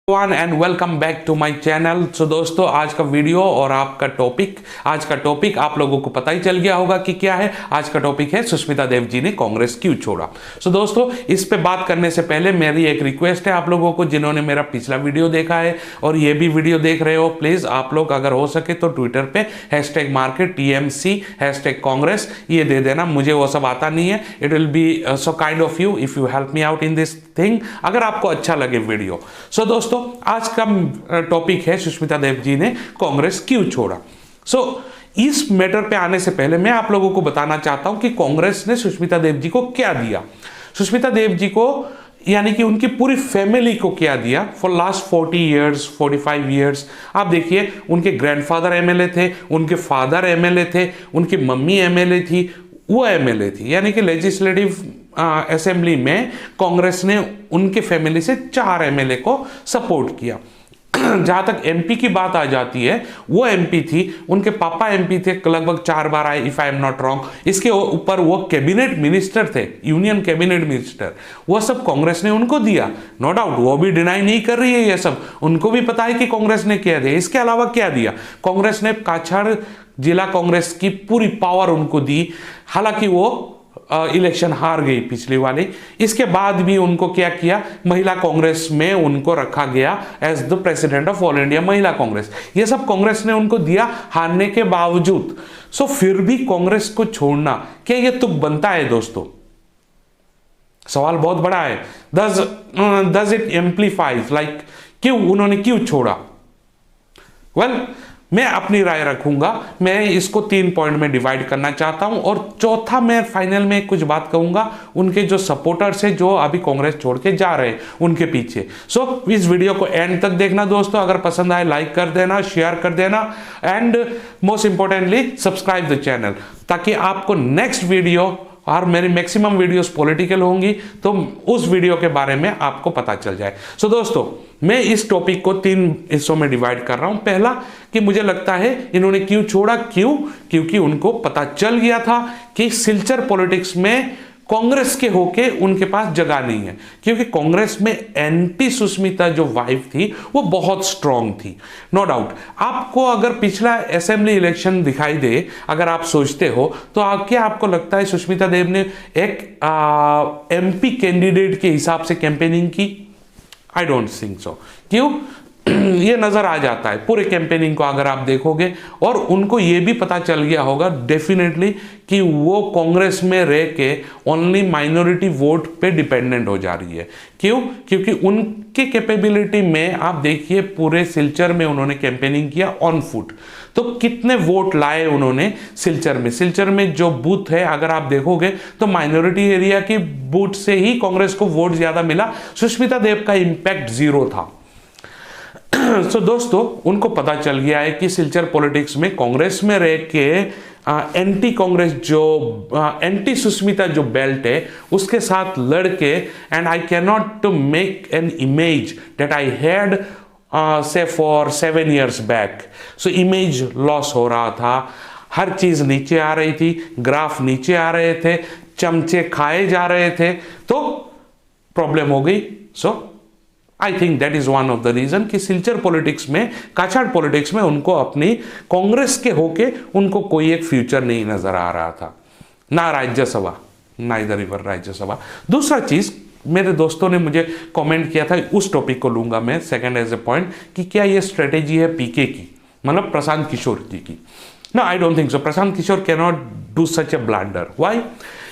One and welcome back to my channel. So दोस्तों, आज का वीडियो और आज का टॉपिक आप लोगों को पता ही चल गया होगा कि क्या है। आज का टॉपिक है सुष्मिता देव जी ने कांग्रेस क्यों छोड़ा। सो दोस्तों, इस पे बात करने से पहले मेरी एक रिक्वेस्ट है आप लोगों को, जिन्होंने मेरा पिछला वीडियो देखा है और ये भी वीडियो देख रहे हो, प्लीज आप लोग अगर हो सके तो ट्विटर पे #मार्केट TMC #कांग्रेस ये दे देना। मुझे वो सब आता नहीं है। It will be so kind of you if you help me out in this thing, अगर आपको अच्छा लगे वीडियो। सो दोस्तों, आज का टॉपिक है सुष्मिता देव जी ने कांग्रेस क्यों छोड़ा। इस मैटर पे आने से पहले मैं आप लोगों को बताना चाहता हूं कि कांग्रेस ने सुष्मिता देव जी को क्या दिया। सुष्मिता देव जी को यानी कि उनकी पूरी फैमिली को क्या दिया फॉर लास्ट 40 ईयर्स 45 ईयर्स। आप देखिए, उनके ग्रैंडफादर MLA थे, उनके फादर MLA थे, उनकी मम्मी MLA थी, वो MLA थी, यानी कि लेजिस्लेटिव असेंबली में कांग्रेस ने उनके फैमिली से 4 MLA को सपोर्ट किया। जहां तक MP की बात आ जाती है, वो MP थी, उनके पापा MP थे, लगभग 4 बार आए if I am not wrong. इसके ऊपर वो कैबिनेट मिनिस्टर थे, यूनियन कैबिनेट मिनिस्टर। वो सब कांग्रेस ने उनको दिया, नो डाउट। वो भी डिनाई नहीं कर रही है ये सब, उनको भी पता है कि कांग्रेस ने क्या दिया। इसके अलावा क्या दिया, कांग्रेस ने काछड़ जिला कांग्रेस की पूरी पावर उनको दी। हालांकि वो इलेक्शन हार गई पिछली वाली। इसके बाद भी उनको क्या किया, महिला कांग्रेस में उनको रखा गया as the president of All India Mahila Congress. ये सब कांग्रेस ने उनको दिया हारने के बावजूद। फिर भी कांग्रेस को छोड़ना क्या ये तुक बनता है दोस्तों? सवाल बहुत बड़ा है। डज इट एम्प्लीफाइज लाइक क्यों उन्होंने क्यों छोड़ा? मैं अपनी राय रखूंगा। मैं इसको 3 पॉइंट में डिवाइड करना चाहता हूं और चौथा मैं फाइनल में कुछ बात कहूंगा उनके जो सपोर्टर्स हैं, जो अभी कांग्रेस छोड़ के जा रहे हैं, उनके पीछे। इस वीडियो को एंड तक देखना दोस्तों। अगर पसंद आए लाइक कर देना, शेयर कर देना and most importantly subscribe the channel, ताकि आपको नेक्स्ट वीडियो, और मेरी मैक्सिमम वीडियोस पॉलिटिकल होंगी, तो उस वीडियो के बारे में आपको पता चल जाए। दोस्तों, मैं इस टॉपिक को 3 हिस्सों में डिवाइड कर रहा हूं। पहला कि मुझे लगता है इन्होंने क्यों छोड़ा। क्योंकि उनको पता चल गया था कि सिलचर पॉलिटिक्स में कांग्रेस के होके उनके पास जगह नहीं है, क्योंकि कांग्रेस में एंटी सुष्मिता जो वाइफ थी वो बहुत स्ट्रांग थी, नो डाउट। आपको अगर पिछला असेंबली इलेक्शन दिखाई दे, अगर आप सोचते हो, तो क्या आपको लगता है सुष्मिता देव ने एक MP कैंडिडेट के हिसाब से कैंपेनिंग की? आई डोंट थिंक सो। क्यों? ये नजर आ जाता है पूरे कैंपेनिंग को अगर आप देखोगे, और उनको ये भी पता चल गया होगा डेफिनेटली कि वो कांग्रेस में रह के ओनली माइनॉरिटी वोट पे डिपेंडेंट हो जा रही है। क्यों? क्योंकि उनके कैपेबिलिटी में आप देखिए, पूरे सिलचर में उन्होंने कैंपेनिंग किया ऑन फुट। तो कितने वोट लाए उन्होंने सिलचर में जो बूथ है, अगर आप देखोगे तो माइनॉरिटी एरिया के बूथ से ही कांग्रेस को वोट ज्यादा मिला। सुष्मिता देव का इंपैक्ट 0 था। दोस्तों, उनको पता चल गया है कि सिलचर पॉलिटिक्स में कांग्रेस में रह के एंटी कांग्रेस जो एंटी सुष्मिता जो बेल्ट है उसके साथ लड़के, and I can not make an image that I had say for 7 years back. Image loss हो रहा था, हर चीज नीचे आ रही थी, ग्राफ नीचे आ रहे थे, चमचे खाए जा रहे थे, तो प्रॉब्लम हो गई। I think that is one of the reason कि सिलचर पॉलिटिक्स में, काछड़ पॉलिटिक्स में उनको अपनी कांग्रेस के होके उनको कोई एक फ्यूचर नहीं नजर आ रहा था, ना राज्यसभा, ना इधर इधर राज्यसभा। दूसरा चीज, मेरे दोस्तों ने मुझे कमेंट किया था, उस टॉपिक को लूंगा मैं सेकंड एज ए पॉइंट, कि क्या ये स्ट्रेटेजी है PK की, मतलब प्रशांत किशोर जी की। No, I don't think so. Prashant Kishor can not do such a blunder. Why?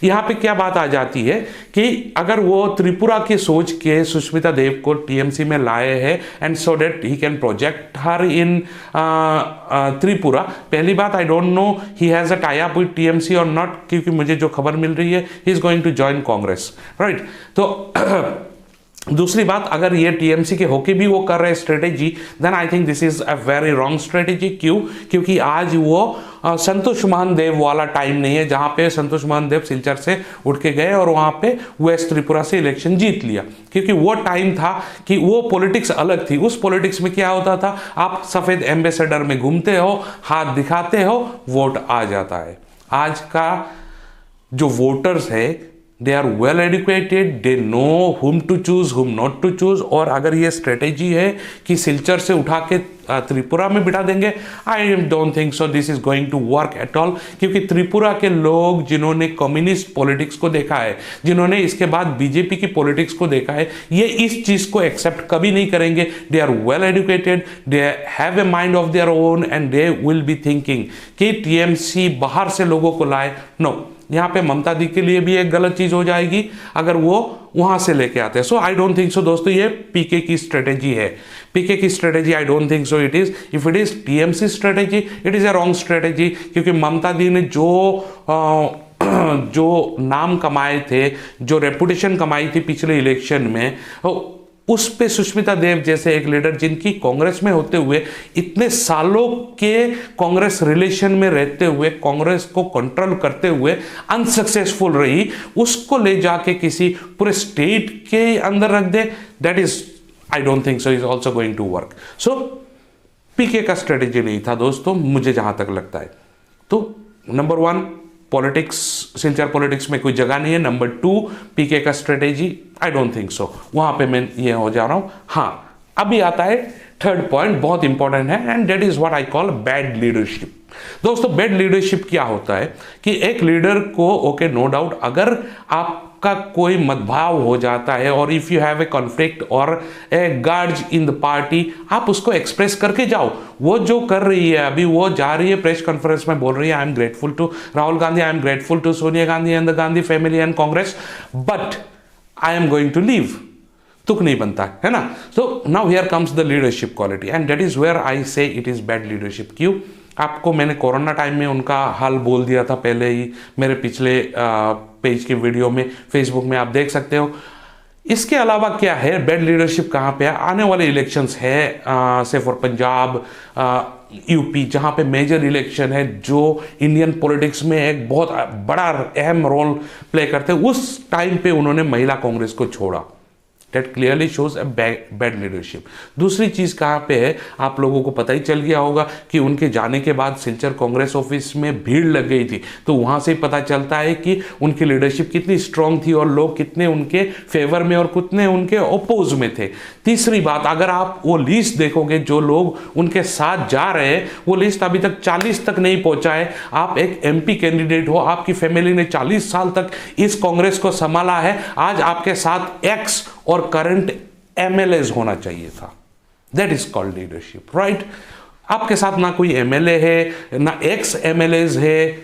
यहां पे क्या बात आ जाती है कि अगर वो त्रिपुरा की सोच के सुष्मिता देव को TMC में लाए हैं and so that he can project her in Tripura. पहली बात, I don't know he has a tie up with TMC और नॉट, क्योंकि मुझे जो खबर मिल रही है he is going to join Congress, right. तो दूसरी बात, अगर ये TMC के होके भी वो कर रहे strategy, then I think this is a very wrong strategy. क्यों? क्योंकि आज वो संतोष महादेव वाला टाइम नहीं है, जहां पे संतोष महादेव सिलचर से उठ के गए और वहां पे वेस्ट त्रिपुरा से इलेक्शन जीत लिया। क्योंकि वो टाइम था कि वो पॉलिटिक्स अलग थी। उस पॉलिटिक्स में क्या होता था, आप सफेद एम्बेसडर में घूमते हो, हाथ दिखाते हो, वोट आ जाता है। आज का जो वोटर्स है they are well educated, they know whom to choose whom not to choose. और अगर ये स्ट्रेटेजी है कि सिलचर से उठा के त्रिपुरा में बिठा देंगे, I don't think so this is going to work at all. क्योंकि त्रिपुरा के लोग जिन्होंने कम्युनिस्ट पॉलिटिक्स को देखा है, जिन्होंने इसके बाद बीजेपी की पॉलिटिक्स को देखा है, ये इस चीज को एक्सेप्ट कभी नहीं करेंगे। They are well educated, they have a mind of their own and they will be thinking कि टीएमसी बाहर से लोगों को लाए। नो, यहाँ पे ममता दी के लिए भी एक गलत चीज हो जाएगी अगर वो वहां से लेके आते हैं। सो आई डोंट थिंक सो दोस्तों ये पीके की स्ट्रेटेजी है। पीके की strategy I don't think so it is. If it is TMC strategy, it is a wrong strategy. क्योंकि ममता दी ने जो नाम कमाए थे, जो रेपुटेशन कमाई थी पिछले इलेक्शन में, उस पे सुष्मिता देव जैसे एक लीडर जिनकी कांग्रेस में होते हुए, इतने सालों के कांग्रेस रिलेशन में रहते हुए, कांग्रेस को कंट्रोल करते हुए अनसक्सेसफुल रही, उसको ले जाके किसी पूरे स्टेट के अंदर रख दे, that is I don't think so is also going to work. So PK का स्ट्रेटेजी नहीं था दोस्तों, मुझे जहां तक लगता है। तो नंबर 1, पॉलिटिक्स, सिलचर पॉलिटिक्स में कोई जगह नहीं है। नंबर 2, पीके का स्ट्रेटेजी आई डोंट थिंक सो, वहां पे मैं ये हो जा रहा हूं। हाँ, अभी आता है थर्ड पॉइंट, बहुत इंपॉर्टेंट है, and that is what I call bad leadership. दोस्तों, बैड लीडरशिप क्या होता है कि एक लीडर को, ओके नो डाउट, अगर आपका कोई मतभाव हो जाता है और if you have a conflict और ए गार्ज इन द पार्टी, आप उसको एक्सप्रेस करके जाओ। वो जो कर रही है अभी, वो जा रही है प्रेस कॉन्फ्रेंस में बोल रही है, I am grateful to Rahul Gandhi, I am grateful to Sonia Gandhi and the Gandhi family and Congress, but I am going to leave. तुक नहीं बनता है ना। So now here comes the leadership quality and that is where I say it is bad leadership. क्यों? आपको मैंने corona time में उनका हाल बोल दिया था पहले ही, मेरे पिछले पेज के वीडियो में, फेसबुक में आप देख सकते हो। इसके अलावा क्या है बैड लीडरशिप कहाँ पे है? आने वाले इलेक्शंस है से फॉर पंजाब, यूपी, जहाँ पे मेजर इलेक्शन है जो इंडियन पॉलिटिक्स में एक बहुत बड़ा अहम रोल प्ले करते हैं, उस टाइम पे उन्होंने महिला कांग्रेस को छोड़ा। That clearly shows a bad leadership। दूसरी चीज कहाँ पे है, आप लोगों को पता ही चल गया होगा कि उनके जाने के बाद सिलचर कांग्रेस ऑफिस में भीड़ लग गई थी, तो वहां से पता चलता है कि उनकी लीडरशिप कितनी स्ट्रांग थी और लोग कितने उनके फेवर में और कितने उनके ओपोज में थे। तीसरी बात, अगर आप वो लिस्ट देखोगे जो लोग उनके साथ जा रहे हैं, वो लिस्ट अभी तक 40 तक नहीं पहुंचा है। आप एक एमपी कैंडिडेट हो, आपकी फैमिली ने 40 साल तक इस कांग्रेस को संभाला है, आज आपके साथ एक्स और करंट एमएलएज होना चाहिए था। That is called leadership, right? आपके साथ ना कोई एमएलए है, ना एक्स एमएलएज है,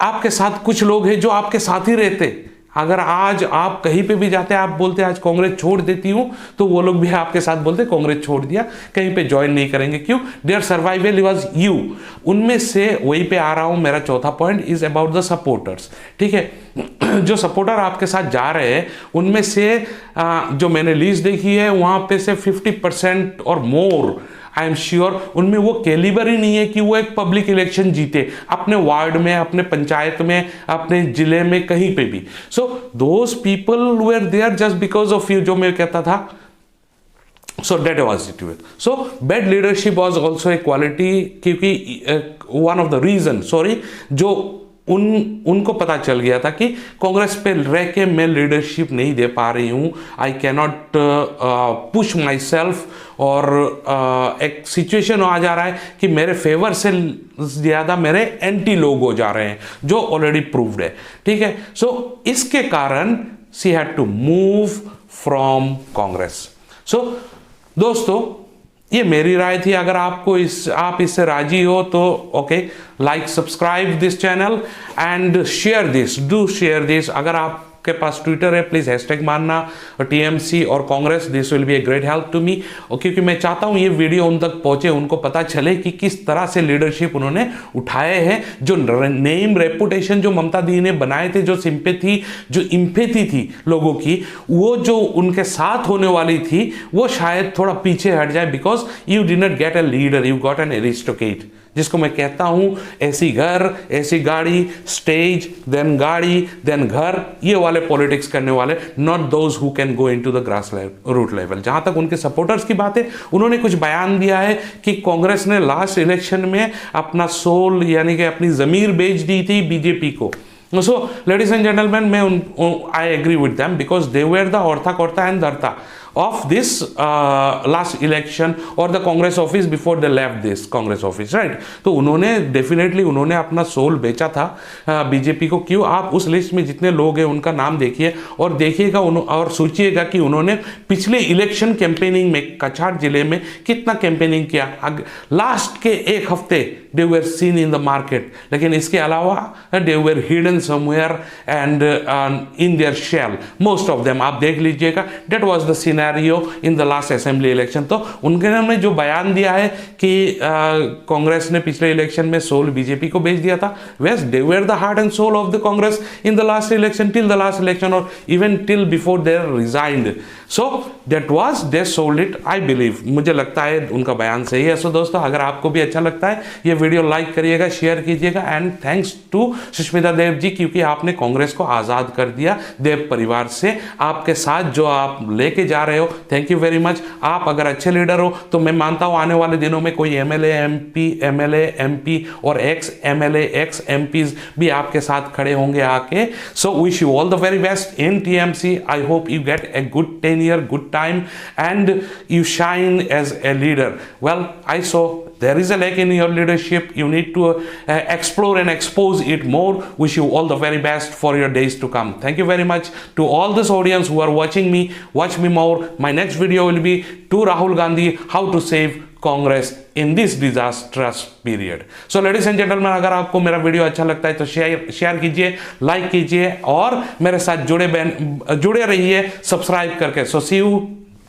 आपके साथ कुछ लोग हैं जो आपके साथ ही रहते। अगर आज आप कहीं पे भी जाते, आप बोलते आज कांग्रेस छोड़ देती हूं, तो वो लोग भी आपके साथ बोलते कांग्रेस छोड़ दिया, कहीं पे ज्वाइन नहीं करेंगे। क्यों? Their survival was you. उनमें से वहीं पे आ रहा हूं, मेरा चौथा point is about the supporters. ठीक है, जो सपोर्टर आपके साथ जा रहे हैं, उनमें से जो मैंने लिस्ट देखी है, वहां पे से 50% और मोर, आई एम श्योर उनमें वो कैलिबर ही नहीं है कि वो एक पब्लिक इलेक्शन जीते अपने वार्ड में, अपने पंचायत में, अपने जिले में, कहीं पे भी। So those people were there just because of you, जो मैं कहता था। So that was it. So bad leadership was also a quality, क्योंकि वन ऑफ द रीजन, जो उनको पता चल गया था कि कांग्रेस पे रह के मैं लीडरशिप नहीं दे पा रही हूं, I cannot push my self, और एक सिचुएशन आ जा रहा है कि मेरे फेवर से ज्यादा मेरे एंटी लोग हो जा रहे हैं, जो ऑलरेडी प्रूव्ड है। ठीक है, सो इसके कारण she had to move from Congress. So दोस्तों, ये मेरी राय थी। अगर आपको आप इससे राजी हो तो okay, like subscribe this channel and share this, do share this. अगर आपके पास ट्विटर है, प्लीज हैशटैग मारना टीएमसी और Congress, this will be a great help to me. क्योंकि मैं चाहता हूं ये वीडियो उन तक पहुंचे, उनको पता चले कि किस तरह से लीडरशिप उन्होंने उठाए हैं। जो नेम रेपुटेशन जो ममता दी ने बनाए थे, जो सिंपैथी, जो इंपैथी थी लोगों की, वो जो उनके साथ होने वाली थी, वो शायद थोड़ा पीछे हट जाए, because you did not get a leader, you got an aristocrat, जिसको मैं कहता हूं ऐसी घर, ऐसी गाड़ी, स्टेज, देन गाड़ी, देन घर, ये वाले पॉलिटिक्स करने वाले, not those who can go into the grass root level. जहां तक उनके सपोर्टर्स की बात है, उन्होंने कुछ बयान दिया है कि कांग्रेस ने लास्ट इलेक्शन में अपना सोल, यानी कि अपनी जमीर बेच दी थी बीजेपी को। So, ladies and gentlemen, I agree with them because they were the Ortha, Korta and Dharta of this last election or the Congress office before they left this Congress office, right? तो उन्होंने definitely उन्होंने अपना soul बेचा था BJP को। क्यों? आप उस लिस्ट में जितने लोग हैं उनका नाम देखिए और देखिएगा और सोचिएगा कि उन्होंने पिछले इलेक्शन कैंपेनिंग में कछार जिले में कितना कैंपेनिंग किया। लास्ट के एक हफ्ते they were seen in the market, लेकिन इसके अलावा they were hidden somewhere and in their shell, most of them। आप देख लीजिएगा, that was the scenario in the last assembly election। तो उनने जो बयान दिया है कि कांग्रेस ने पिछले इलेक्शन में सोल बीजेपी को बेच दिया था, whereas they were the heart and soul of the Congress in the last election, till the last election or even till before they resigned। So that was they sold it, I believe। मुझे लगता है उनका बयान सही है। सो दोस्तों, अगर आपको भी अच्छा लगता है ये वीडियो लाइक करिएगा, शेयर कीजिएगा and thanks to Sushmita Dev ji, क्योंकि आपने कांग्रेस को आज़ाद कर दिया देव परिवार से। आपके साथ जो आप लेके जा रहे हो, थैंक यू वेरी मच। आप अगर अच्छे लीडर हो तो मैं मानता हूँ आने वाले दिनों में कोई एमएलए एमपी और एक्स एमएलए एक्स एमपीज भी आपके साथ खड़े होंगे आके। So wish you all the very best in TMC. I hope you get a good tenure, good time, and you shine as a leader। Well, I saw there is a lack in your leadership. You need to explore and expose it more। Wish you all the very best for your days to come। Thank you very much to all this audience who are watching me। Watch me more। My next video will be to Rahul Gandhi, how to save Congress in this disastrous period। So ladies and gentlemen, अगर आपको मेरा video अच्छा लगता है तो share कीजिए, like कीजिए और मेरे साथ जुड़े रहिए सब्सक्राइब करके। So see you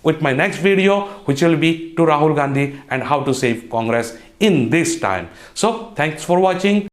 with my next video, which will be to Rahul Gandhi and how to save Congress in this time। So thanks for watching।